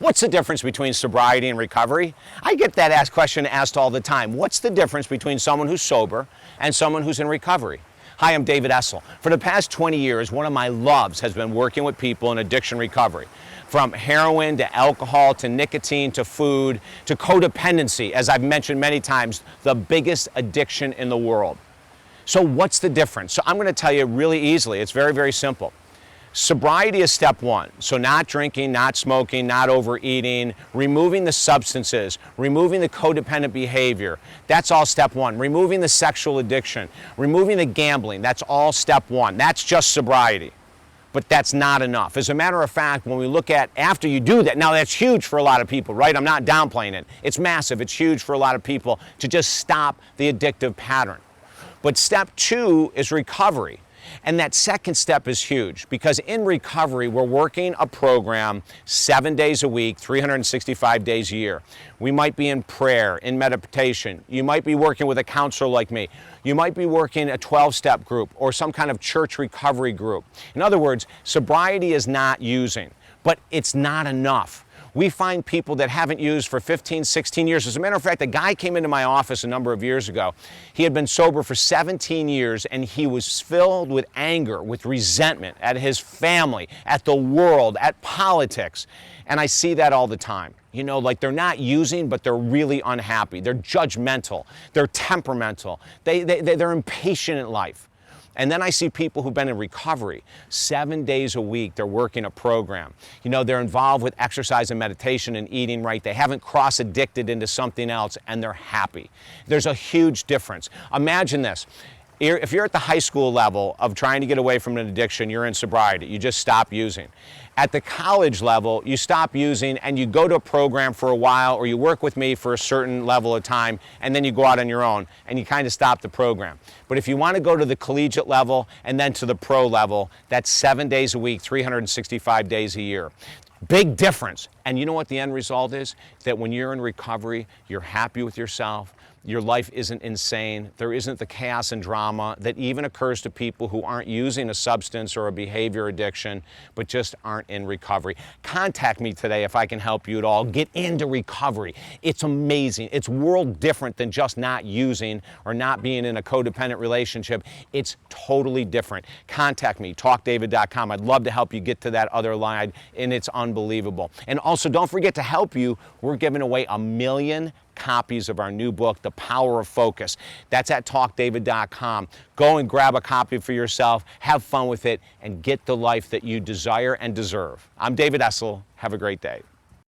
What's the difference between sobriety and recovery? I get that question asked all the time. What's the difference between someone who's sober and someone who's in recovery? Hi, I'm David Essel. For the past 20 years, one of my loves has been working with people in addiction recovery. From heroin to alcohol to nicotine to food to codependency, as I've mentioned many times, the biggest addiction in the world. So what's the difference? So I'm going to tell you really easily. It's very, very simple. Sobriety is step one. So not drinking, not smoking, not overeating, removing the substances, removing the codependent behavior. That's all step one. Removing the sexual addiction, removing the gambling. That's all step one. That's just sobriety. But that's not enough. As a matter of fact, when we look at after you do that, now that's huge for a lot of people, right? I'm not downplaying it. It's massive. It's huge for a lot of people to just stop the addictive pattern. But step two is recovery. And that second step is huge because in recovery, we're working a program 7 days a week, 365 days a year. We might be in prayer, in meditation. You might be working with a counselor like me. You might be working a 12-step group or some kind of church recovery group. In other words, sobriety is not using, but it's not enough. We find people that haven't used for 15, 16 years. As a matter of fact, a guy came into my office a number of years ago. He had been sober for 17 years and he was filled with anger, with resentment at his family, at the world, at politics. And I see that all the time. You know, like they're not using, but they're really unhappy. They're judgmental. They're temperamental. They're impatient in life. And then I see people who've been in recovery 7 days a week. They're working a program. You know, they're involved with exercise and meditation and eating right. They haven't cross-addicted into something else and they're happy. There's a huge difference. Imagine this. If you're at the high school level of trying to get away from an addiction, you're in sobriety. You just stop using. At the college level, you stop using and you go to a program for a while or you work with me for a certain level of time and then you go out on your own and you kind of stop the program. But if you want to go to the collegiate level and then to the pro level, that's 7 days a week, 365 days a year. Big difference. And you know what the end result is? That when you're in recovery, you're happy with yourself. Your life isn't insane. There isn't the chaos and drama that even occurs to people who aren't using a substance or a behavior addiction, but just aren't in recovery. Contact me today if I can help you at all. Get into recovery. It's amazing. It's world different than just not using or not being in a codependent relationship. It's totally different. Contact me, talkdavid.com. I'd love to help you get to that other line, and it's unbelievable. And also, don't forget to help you. We're giving away 1 million copies of our new book, The Power of Focus. That's at talkdavid.com. Go and grab a copy for yourself, have fun with it, and get the life that you desire and deserve. I'm David Essel. Have a great day.